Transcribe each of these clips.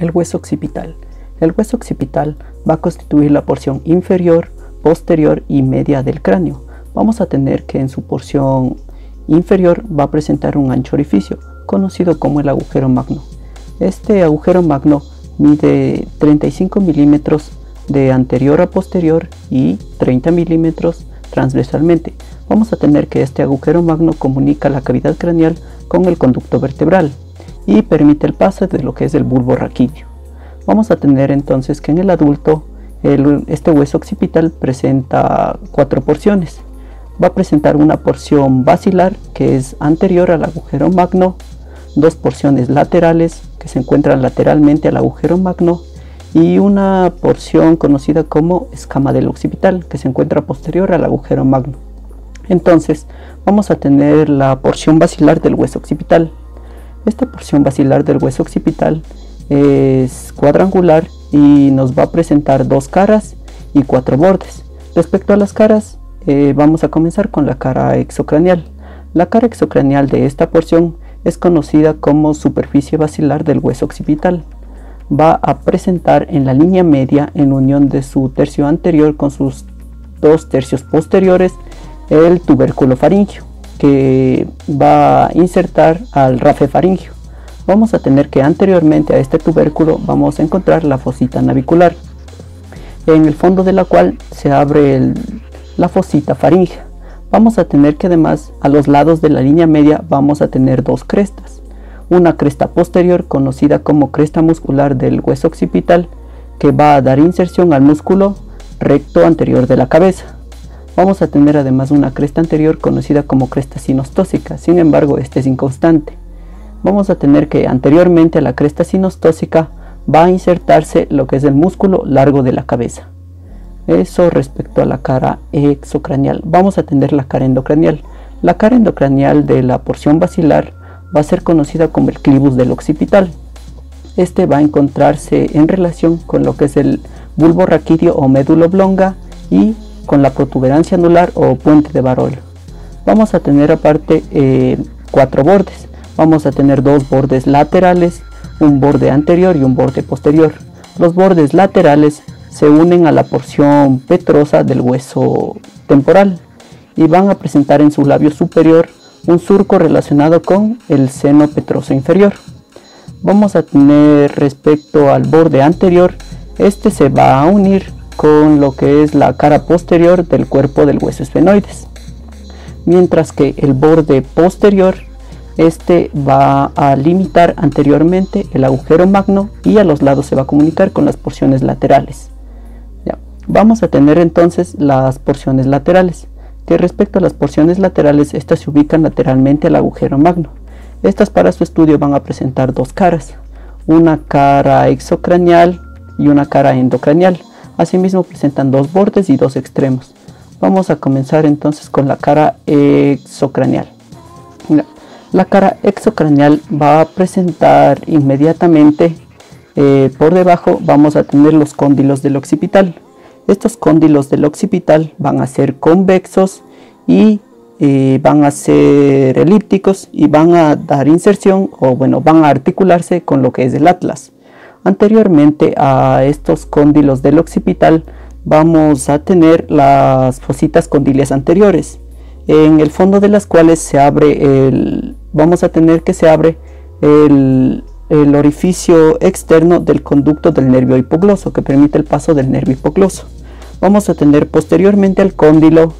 El hueso occipital. El hueso occipital va a constituir la porción inferior, posterior y media del cráneo. Vamos a tener que en su porción inferior va a presentar un ancho orificio, conocido como el agujero magno. Este agujero magno mide 35 milímetros de anterior a posterior y 30 milímetros transversalmente. Vamos a tener que este agujero magno comunica la cavidad craneal con el conducto vertebral y permite el paso de lo que es el bulbo raquídeo. Vamos a tener entonces que en el adulto este hueso occipital presenta 4 porciones. Va a presentar una porción basilar que es anterior al agujero magno, 2 porciones laterales que se encuentran lateralmente al agujero magno y una porción conocida como escama del occipital que se encuentra posterior al agujero magno. Entonces vamos a tener la porción basilar del hueso occipital. Esta porción basilar del hueso occipital es cuadrangular y nos va a presentar 2 caras y 4 bordes. Respecto a las caras, vamos a comenzar con la cara exocranial. La cara exocranial de esta porción es conocida como superficie basilar del hueso occipital. Va a presentar en la línea media, en unión de su tercio anterior con sus 2 tercios posteriores, el tubérculo faríngeo, que va a insertar al rafe faríngeo. Vamos a tener que anteriormente a este tubérculo vamos a encontrar la fosita navicular, en el fondo de la cual se abre la fosita faríngea. Vamos a tener que además a los lados de la línea media vamos a tener 2 crestas. Una cresta posterior conocida como cresta muscular del hueso occipital, que va a dar inserción al músculo recto anterior de la cabeza. Vamos a tener además una cresta anterior conocida como cresta sinostósica, sin embargo este es inconstante. Vamos a tener que anteriormente a la cresta sinostósica va a insertarse lo que es el músculo largo de la cabeza. Eso respecto a la cara exocranial. Vamos a tener la cara endocranial. La cara endocranial de la porción basilar va a ser conocida como el clivus del occipital. Este va a encontrarse en relación con lo que es el bulbo raquídeo o médula oblonga y con la protuberancia anular o puente de Barolo. Vamos a tener aparte 4 bordes. Vamos a tener 2 bordes laterales, un borde anterior y un borde posterior. Los bordes laterales se unen a la porción petrosa del hueso temporal y van a presentar en su labio superior un surco relacionado con el seno petroso inferior. Vamos a tener respecto al borde anterior, este se va a unir con lo que es la cara posterior del cuerpo del hueso esfenoides, mientras que el borde posterior este va a limitar anteriormente el agujero magno y a los lados se va a comunicar con las porciones laterales. Vamos a tener entonces las porciones laterales, que respecto a las porciones laterales, estas se ubican lateralmente al agujero magno. Estas para su estudio van a presentar 2 caras, una cara exocranial y una cara endocranial. Asimismo presentan 2 bordes y 2 extremos. Vamos a comenzar entonces con la cara exocranial. La cara exocranial va a presentar inmediatamente por debajo vamos a tener los cóndilos del occipital. Estos cóndilos del occipital van a ser convexos y van a ser elípticos y van a dar inserción o bueno, van a articularse con lo que es el atlas. Anteriormente a estos cóndilos del occipital vamos a tener las fositas condilias anteriores, en el fondo de las cuales se abre vamos a tener que se abre el orificio externo del conducto del nervio hipogloso que permite el paso del nervio hipogloso. Vamos a tener posteriormente al cóndilo,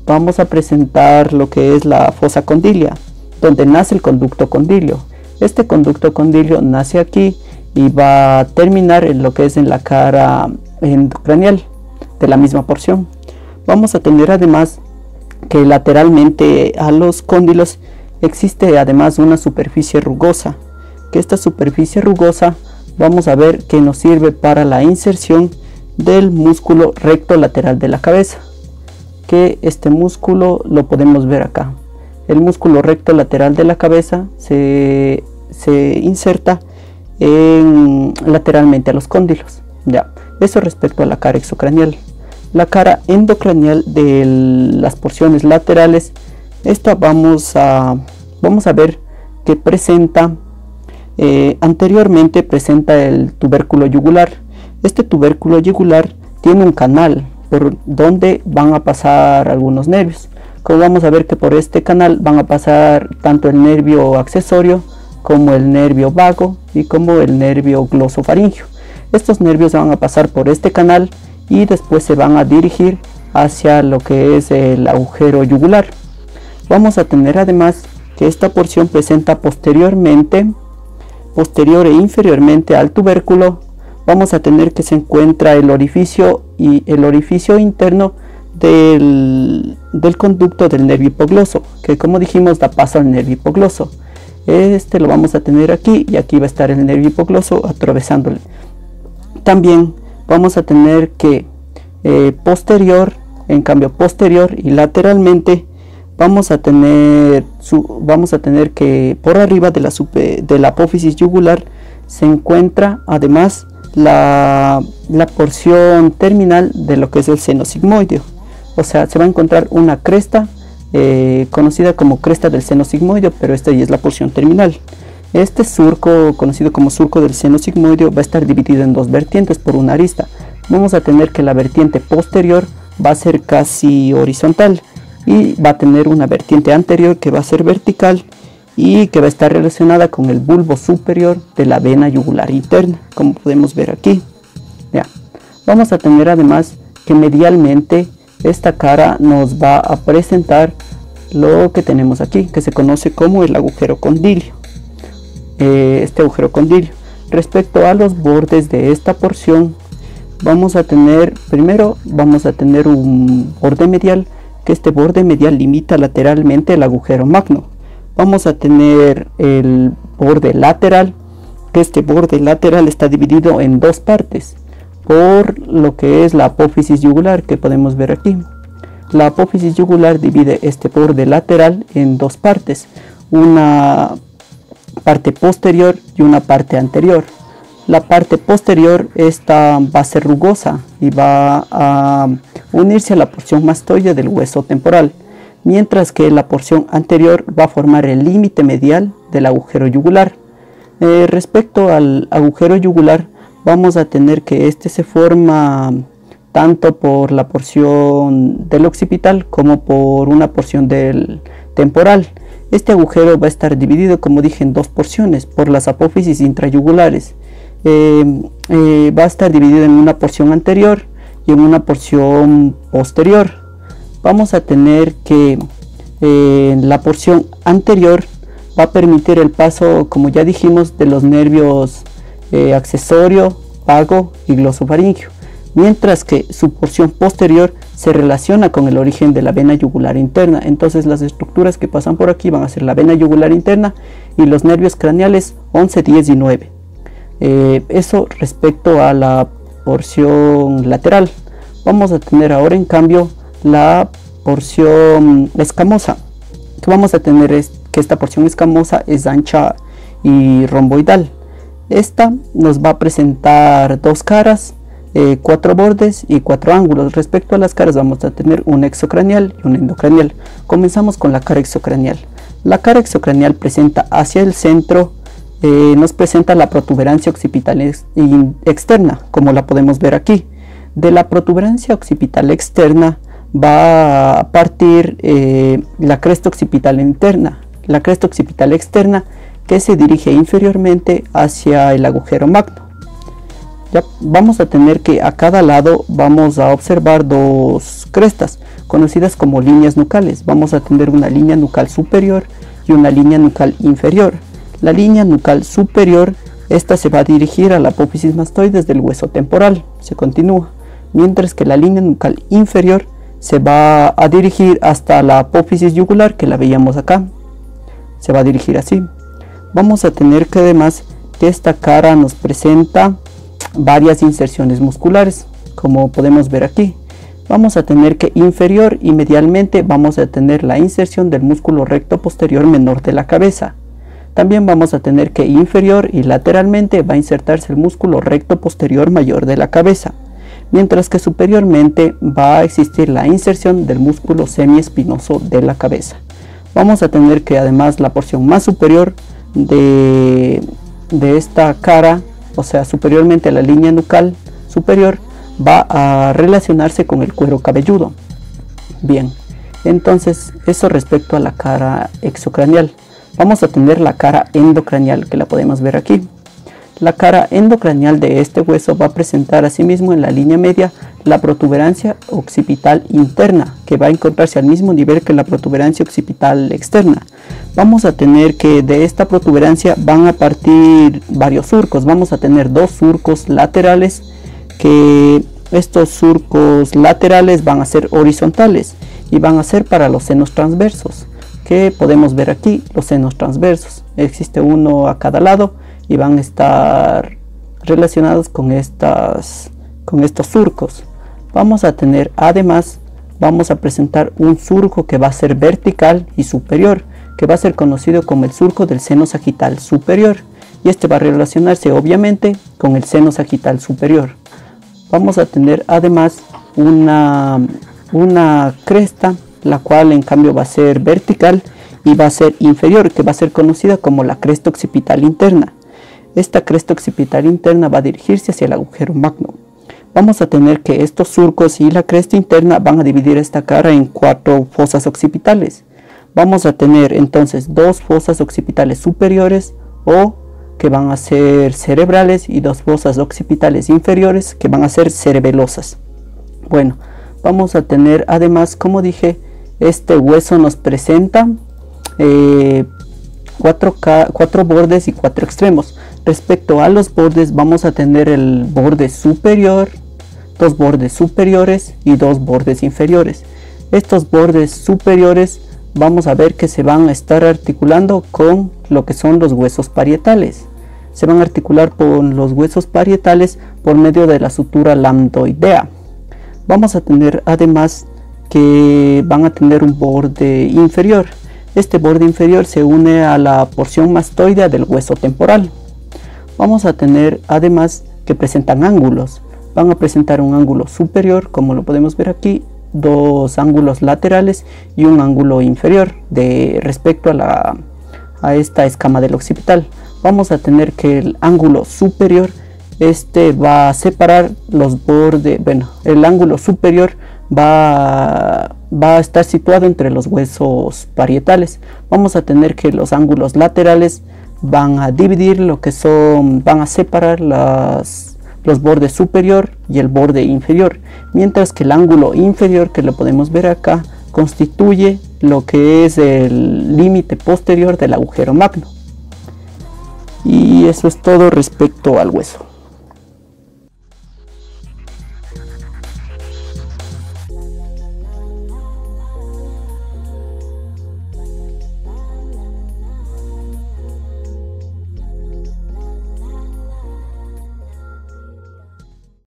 vamos a presentar lo que es la fosa condilia, donde nace el conducto condilio. Este conducto condilio nace aquí y va a terminar en lo que es en la cara endocranial de la misma porción. Vamos a tener además que lateralmente a los cóndilos existe además una superficie rugosa, que esta superficie rugosa vamos a ver que nos sirve para la inserción del músculo recto lateral de la cabeza, que este músculo lo podemos ver acá. El músculo recto lateral de la cabeza se inserta lateralmente a los cóndilos. Eso respecto a la cara exocranial. La cara endocranial de las porciones laterales, esta vamos a ver que presenta Anteriormente presenta el tubérculo yugular. Este tubérculo yugular tiene un canal por donde van a pasar algunos nervios. Como vamos a ver que por este canal van a pasar tanto el nervio accesorio como el nervio vago y como el nervio glosofaringeo. Estos nervios van a pasar por este canal y después se van a dirigir hacia lo que es el agujero yugular. Vamos a tener además que esta porción presenta posterior e inferiormente al tubérculo. Vamos a tener que se encuentra el orificio interno del conducto del nervio hipogloso, que como dijimos da paso al nervio hipogloso. Este lo vamos a tener aquí y aquí va a estar el nervio hipogloso atravesándole. También vamos a tener que posterior y lateralmente vamos a tener que por arriba de la apófisis yugular se encuentra además la porción terminal de lo que es el seno sigmoideo. O sea, se va a encontrar una cresta conocida como cresta del seno sigmoideo, pero esta ya es la porción terminal. Este surco, conocido como surco del seno sigmoideo, va a estar dividido en dos vertientes por una arista. Vamos a tener que la vertiente posterior va a ser casi horizontal y va a tener una vertiente anterior que va a ser vertical y que va a estar relacionada con el bulbo superior de la vena yugular interna, como podemos ver aquí. Ya. Vamos a tener además que medialmente esta cara nos va a presentar lo que tenemos aquí, que se conoce como el agujero condilio. Este agujero condilio. Respecto a los bordes de esta porción, primero vamos a tener un borde medial, que este borde medial limita lateralmente el agujero magno. Vamos a tener el borde lateral, que este borde lateral está dividido en dos partes por lo que es la apófisis yugular, que podemos ver aquí. La apófisis yugular divide este borde lateral en dos partes, una parte posterior y una parte anterior. La parte posterior esta va a ser rugosa y va a unirse a la porción mastoide del hueso temporal, mientras que la porción anterior va a formar el límite medial del agujero yugular. Respecto al agujero yugular, vamos a tener que este se forma tanto por la porción del occipital como por una porción del temporal. Este agujero va a estar dividido, como dije, en dos porciones por las apófisis intrayugulares. Va a estar dividido en una porción anterior y en una porción posterior. Vamos a tener que la porción anterior va a permitir el paso, como ya dijimos, de los nervios accesorio, vago y glosofaringeo, mientras que su porción posterior se relaciona con el origen de la vena yugular interna. Entonces las estructuras que pasan por aquí van a ser la vena yugular interna y los nervios craneales 11, 10 y 9. Eso respecto a la porción lateral. Vamos a tener ahora en cambio la porción escamosa. Que vamos a tener es que esta porción escamosa es ancha y romboidal. Esta nos va a presentar dos caras, 4 bordes y 4 ángulos. Respecto a las caras vamos a tener un exocranial y un endocranial. Comenzamos con la cara exocranial. La cara exocranial presenta hacia el centro, nos presenta la protuberancia occipital externa, como la podemos ver aquí. De la protuberancia occipital externa va a partir la cresta occipital interna, la cresta occipital externa, que se dirige inferiormente hacia el agujero magno. Ya vamos a tener que a cada lado vamos a observar dos crestas conocidas como líneas nucales. Vamos a tener una línea nucal superior y una línea nucal inferior. La línea nucal superior, esta se va a dirigir a la apófisis mastoides del hueso temporal, se continúa, mientras que la línea nucal inferior se va a dirigir hasta la apófisis yugular, que la veíamos acá, se va a dirigir así. Vamos a tener que además que esta cara nos presenta varias inserciones musculares, como podemos ver aquí. Vamos a tener que inferior y medialmente vamos a tener la inserción del músculo recto posterior menor de la cabeza. También vamos a tener que inferior y lateralmente va a insertarse el músculo recto posterior mayor de la cabeza, mientras que superiormente va a existir la inserción del músculo semiespinoso de la cabeza. Vamos a tener que además la porción más superior de cara, o sea, superiormente a la línea nucal superior, va a relacionarse con el cuero cabelludo. Bien, entonces eso respecto a la cara exocranial. Vamos a tener la cara endocranial, que la podemos ver aquí. La cara endocranial de este hueso va a presentar asimismo en la línea media la protuberancia occipital interna, que va a encontrarse al mismo nivel que la protuberancia occipital externa. Vamos a tener que de esta protuberancia van a partir varios surcos. Vamos a tener dos surcos laterales, que estos surcos laterales van a ser horizontales y van a ser para los senos transversos, que podemos ver aquí los senos transversos. Existe uno a cada lado y van a estar relacionados con estos surcos. Vamos a tener, además, vamos a presentar un surco que va a ser vertical y superior, que va a ser conocido como el surco del seno sagital superior, y este va a relacionarse obviamente con el seno sagital superior. Vamos a tener además una cresta, la cual en cambio va a ser vertical y va a ser inferior, que va a ser conocida como la cresta occipital interna. Esta cresta occipital interna va a dirigirse hacia el agujero magno. Vamos a tener que estos surcos y la cresta interna van a dividir esta cara en 4 fosas occipitales. Vamos a tener entonces 2 fosas occipitales superiores o que van a ser cerebrales y 2 fosas occipitales inferiores que van a ser cerebelosas. Bueno, vamos a tener además, como dije, este hueso nos presenta 4 bordes y 4 extremos. Respecto a los bordes, vamos a tener el borde superior, 2 bordes superiores y 2 bordes inferiores. Estos bordes superiores vamos a ver que se van a estar articulando con lo que son los huesos parietales. Se van a articular con los huesos parietales por medio de la sutura lambdoidea. Vamos a tener además que van a tener un borde inferior. Este borde inferior se une a la porción mastoidea del hueso temporal. Vamos a tener además que presentan ángulos. Van a presentar un ángulo superior, como lo podemos ver aquí, 2 ángulos laterales y un ángulo inferior respecto a esta escama del occipital. Vamos a tener que el ángulo superior va a separar los bordes, el ángulo superior va a estar situado entre los huesos parietales. Vamos a tener que los ángulos laterales van a dividir van a separar los bordes superior y el borde inferior, mientras que el ángulo inferior, que lo podemos ver acá, constituye lo que es el límite posterior del agujero magno. Y eso es todo respecto al hueso.